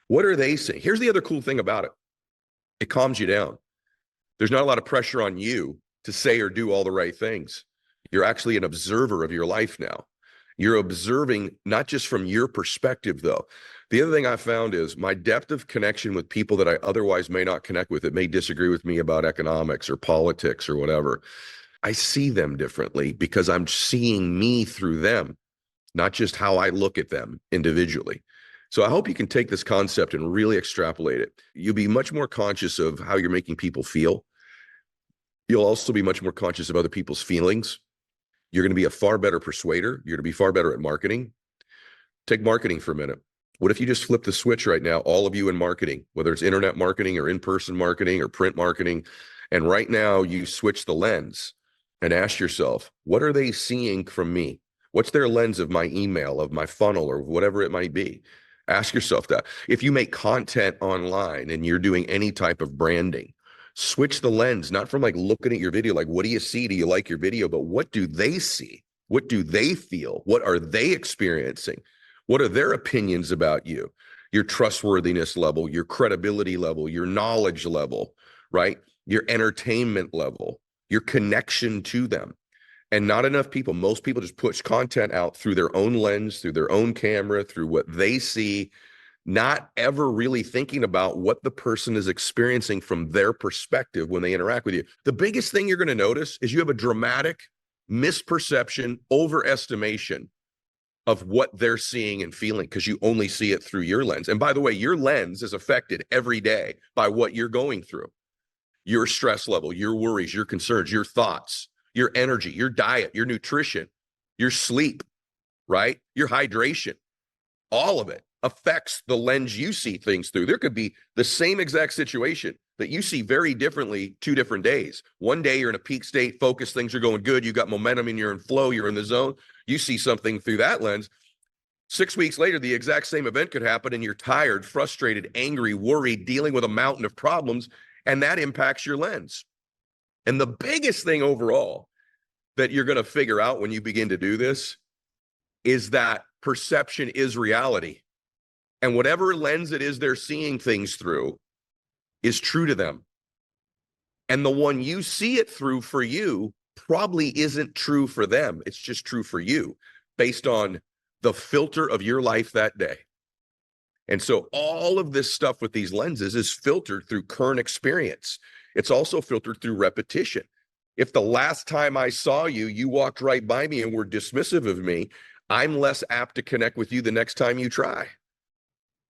B: What are they seeing? Here's the other cool thing about it. It calms you down. There's not a lot of pressure on you to say or do all the right things. You're actually an observer of your life now. You're observing not just from your perspective, though. The other thing I found is my depth of connection with people that I otherwise may not connect with, that may disagree with me about economics or politics or whatever. I see them differently because I'm seeing me through them, not just how I look at them individually. So I hope you can take this concept and really extrapolate it. You'll be much more conscious of how you're making people feel. You'll also be much more conscious of other people's feelings. You're going to be a far better persuader. You're going to be far better at marketing. Take marketing for a minute. What if you just flip the switch right now, all of you in marketing, whether it's internet marketing or in-person marketing or print marketing, and right now you switch the lens and ask yourself, what are they seeing from me? What's their lens of my email, of my funnel, or whatever it might be? Ask yourself that. If you make content online and you're doing any type of branding, switch the lens, not from like looking at your video, like, what do you see? Do you like your video? But what do they see? What do they feel? What are they experiencing? What are their opinions about you? Your trustworthiness level, your credibility level, your knowledge level, right? Your entertainment level, your connection to them. And not enough people, most people just push content out through their own lens, through their own camera, through what they see, not ever really thinking about what the person is experiencing from their perspective when they interact with you. The biggest thing you're going to notice is you have a dramatic misperception, overestimation of what they're seeing and feeling because you only see it through your lens. And by the way, your lens is affected every day by what you're going through. Your stress level, your worries, your concerns, your thoughts, your energy, your diet, your nutrition, your sleep, right? Your hydration, all of it affects the lens you see things through. There could be the same exact situation that you see very differently 2 different days. One day you're in a peak state, focus, things are going good, you got momentum and you're in flow, you're in the zone. You see something through that lens. 6 weeks later, the exact same event could happen and you're tired, frustrated, angry, worried, dealing with a mountain of problems, and that impacts your lens. And the biggest thing overall that you're going to figure out when you begin to do this is that perception is reality. And whatever lens it is they're seeing things through is true to them. And the one you see it through for you probably isn't true for them. It's just true for you based on the filter of your life that day. And so all of this stuff with these lenses is filtered through current experience. It's also filtered through repetition. If the last time I saw you, you walked right by me and were dismissive of me, I'm less apt to connect with you the next time you try.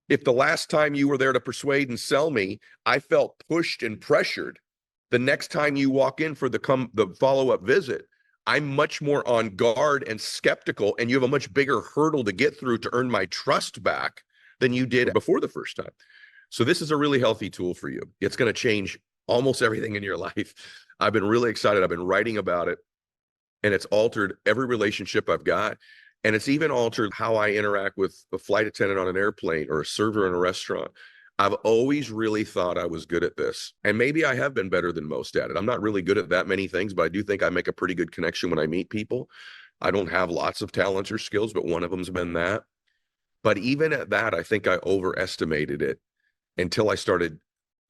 B: If the last time you were there to persuade and sell me, I felt pushed and pressured, the next time you walk in for the follow-up visit, I'm much more on guard and skeptical, and you have a much bigger hurdle to get through to earn my trust back than you did before the first time. So this is a really healthy tool for you. It's going to change almost everything in your life. I've been really excited. I've been writing about it, and it's altered every relationship I've got. And it's even altered how I interact with a flight attendant on an airplane or a server in a restaurant. I've always really thought I was good at this. And maybe I have been better than most at it. I'm not really good at that many things, but I do think I make a pretty good connection when I meet people. I don't have lots of talents or skills, but one of them's been that. But even at that, I think I overestimated it until I started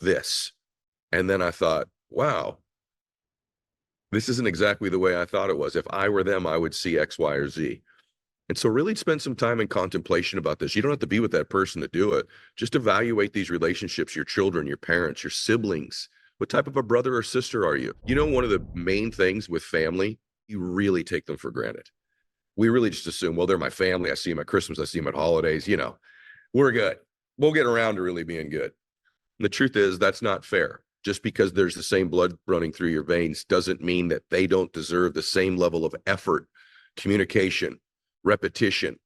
B: this. And then I thought, wow, this isn't exactly the way I thought it was. If I were them, I would see X, Y, or Z. And so really spend some time in contemplation about this. You don't have to be with that person to do it. Just evaluate these relationships, your children, your parents, your siblings. What type of a brother or sister are you? You know, one of the main things with family, you really take them for granted. We really just assume, well, they're my family. I see them at Christmas. I see them at holidays. You know, we're good. We'll get around to really being good. And the truth is that's not fair. Just because there's the same blood running through your veins doesn't mean that they don't deserve the same level of effort, communication, repetition,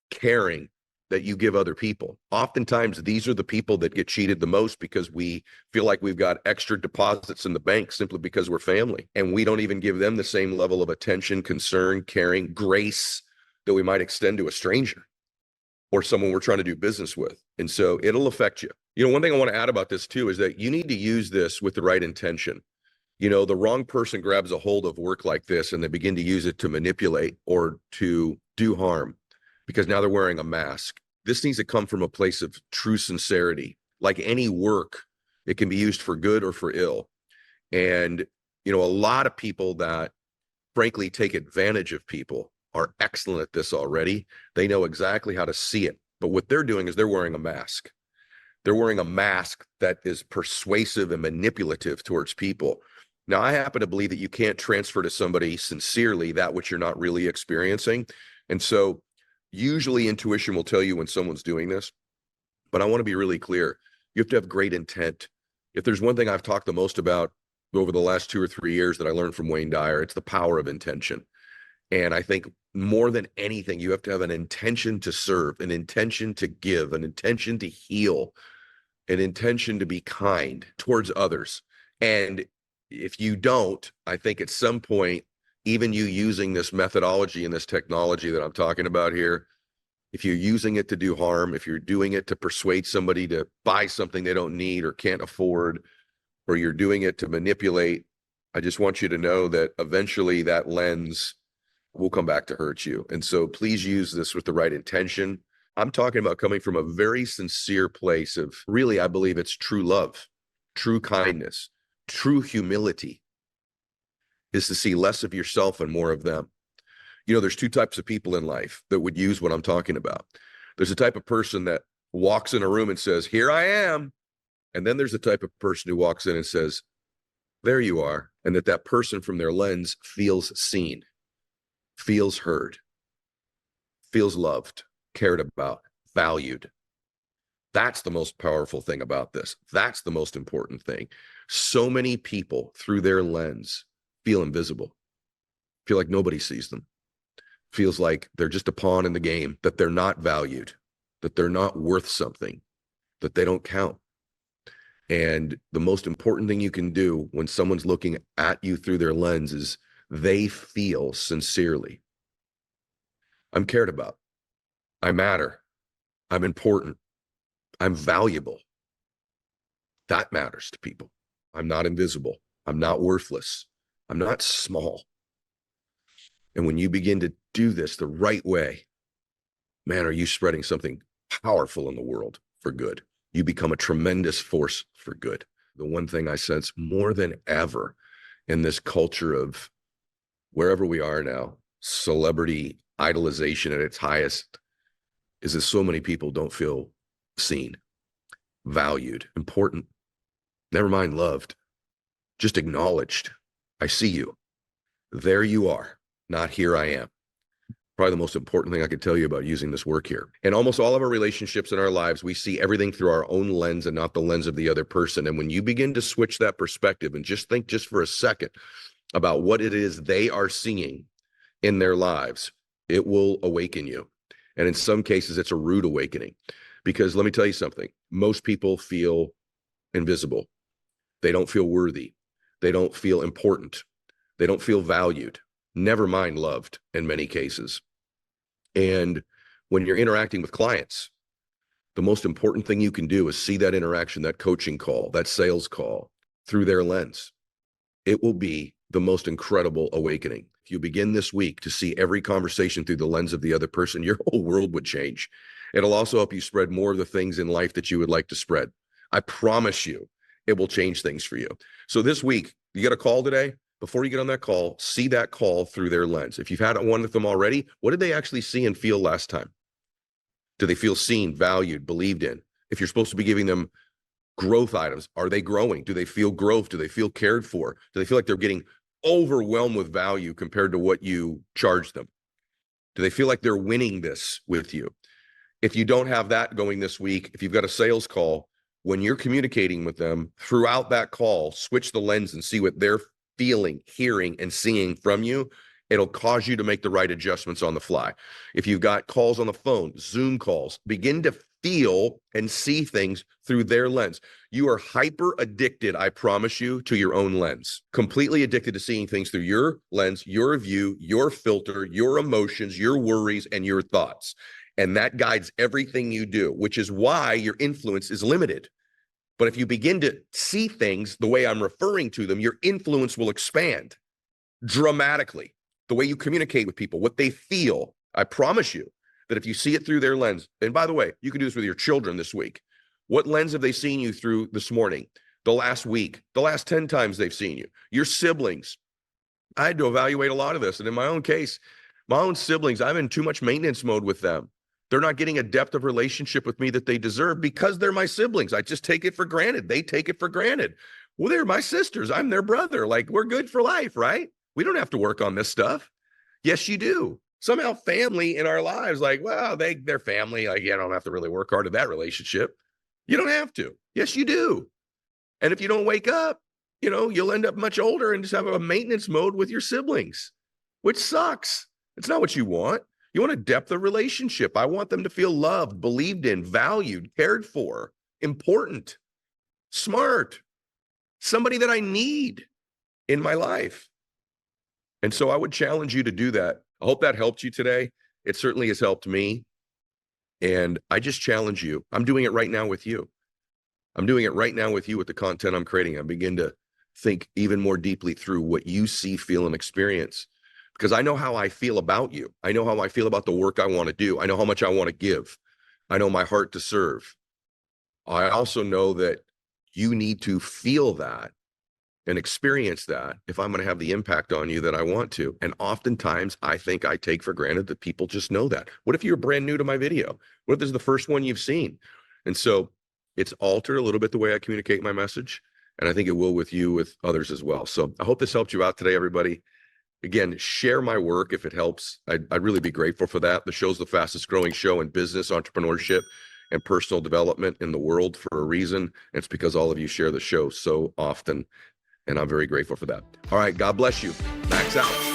B: caring that you give other people. Oftentimes, these are the people that get cheated the most because we feel like we've got extra deposits in the bank simply because we're family. And we don't even give them the same level of attention, concern, caring, grace that we might extend to a stranger or someone we're trying to do business with. And so it'll affect you. You know, one thing I want to add about this too is that you need to use this with the right intention. You know, the wrong person grabs a hold of work like this and they begin to use it to manipulate or to do harm because now they're wearing a mask. This needs to come from a place of true sincerity. Like any work, it can be used for good or for ill. And, you know, a lot of people that frankly take advantage of people are excellent at this already. They know exactly how to see it. But what they're doing is they're wearing a mask. They're wearing a mask that is persuasive and manipulative towards people. Now, I happen to believe that you can't transfer to somebody sincerely that which you're not really experiencing. And so usually intuition will tell you when someone's doing this, but I want to be really clear. You have to have great intent. If there's one thing I've talked the most about over the last 2 or 3 years that I learned from Wayne Dyer, it's the power of intention. And I think more than anything, you have to have an intention to serve, an intention to give, an intention to heal, an intention to be kind towards others. And if you don't, I think at some point, even you using this methodology and this technology that I'm talking about here, if you're using it to do harm, if you're doing it to persuade somebody to buy something they don't need or can't afford, or you're doing it to manipulate, I just want you to know that eventually that lens will come back to hurt you. And so please use this with the right intention. I'm talking about coming from a very sincere place of really, I believe it's true love, true kindness, true humility is to see less of yourself and more of them. You know, there's 2 types of people in life that would use what I'm talking about. There's a type of person that walks in a room and says, here I am. And then there's a type of person who walks in and says, there you are. And that person from their lens feels seen, feels heard, feels loved, cared about, valued. That's the most powerful thing about this. That's the most important thing. So many people through their lens feel invisible, feel like nobody sees them, feels like they're just a pawn in the game, that they're not valued, that they're not worth something, that they don't count. And the most important thing you can do when someone's looking at you through their lens is they feel sincerely, I'm cared about, I matter, I'm important, I'm valuable. That matters to people. I'm not invisible. I'm not worthless. I'm not small. And when you begin to do this the right way, man, are you spreading something powerful in the world for good. You become a tremendous force for good. The one thing I sense more than ever in this culture of wherever we are now, celebrity idolization at its highest, is that so many people don't feel seen, valued, important, never mind loved, just acknowledged. I see you. There you are, not here I am. Probably the most important thing I could tell you about using this work here. In almost all of our relationships in our lives, we see everything through our own lens and not the lens of the other person. And when you begin to switch that perspective and just think just for a second about what it is they are seeing in their lives, it will awaken you. And in some cases, it's a rude awakening. Because let me tell you something, most people feel invisible. They don't feel worthy. They don't feel important. They don't feel valued, never mind loved in many cases. And when you're interacting with clients, the most important thing you can do is see that interaction, that coaching call, that sales call through their lens. It will be the most incredible awakening. If you begin this week to see every conversation through the lens of the other person, your whole world would change. It'll also help you spread more of the things in life that you would like to spread. I promise you, it will change things for you. So this week, you get a call today. Before you get on that call, see that call through their lens. If you've had one with them already, what did they actually see and feel last time? Do they feel seen, valued, believed in? If you're supposed to be giving them growth items, are they growing? Do they feel growth? Do they feel cared for? Do they feel like they're getting overwhelmed with value compared to what you charge them? Do they feel like they're winning this with you? If you don't have that going this week, if you've got a sales call, when you're communicating with them throughout that call, switch the lens and see what they're feeling, hearing, and seeing from you. It'll cause you to make the right adjustments on the fly. If you've got calls on the phone, Zoom calls, begin to feel and see things through their lens. You are hyper addicted, I promise you, to your own lens. Completely addicted to seeing things through your lens, your view, your filter, your emotions, your worries, and your thoughts. And that guides everything you do, which is why your influence is limited. But if you begin to see things the way I'm referring to them, your influence will expand dramatically. The way you communicate with people, what they feel, I promise you that if you see it through their lens, and by the way, you can do this with your children this week. What lens have they seen you through this morning, the last week, the last 10 times they've seen you? Your siblings. I had to evaluate a lot of this. And in my own case, my own siblings, I'm in too much maintenance mode with them. They're not getting a depth of relationship with me that they deserve because they're my siblings. I just take it for granted. They take it for granted. Well, they're my sisters. I'm their brother. Like, we're good for life, right? We don't have to work on this stuff. Yes, you do. Somehow family in our lives, like, well, they're family. Like, yeah, I don't have to really work hard at that relationship. You don't have to. Yes, you do. And if you don't wake up, you'll end up much older and just have a maintenance mode with your siblings, which sucks. It's not what you want. You want a depth of relationship. I want them to feel loved, believed in, valued, cared for, important, smart, somebody that I need in my life. And so I would challenge you to do that. I hope that helped you today. It certainly has helped me. And I just challenge you. I'm doing it right now with you. I'm doing it right now with you with the content I'm creating. I begin to think even more deeply through what you see, feel, and experience. Because I know how I feel about you. I know how I feel about the work I want to do. I know how much I want to give. I know my heart to serve. I also know that you need to feel that and experience that if I'm going to have the impact on you that I want to. And oftentimes I think I take for granted that people just know that. What if you're brand new to my video? What if this is the first one you've seen? And so it's altered a little bit the way I communicate my message. And I think it will with you, with others as well. So I hope this helped you out today, everybody. Again, share my work if it helps. I'd really be grateful for that. The show's the fastest growing show in business, entrepreneurship, and personal development in the world for a reason. It's because all of you share the show so often. And I'm very grateful for that. All right. God bless you. Max out.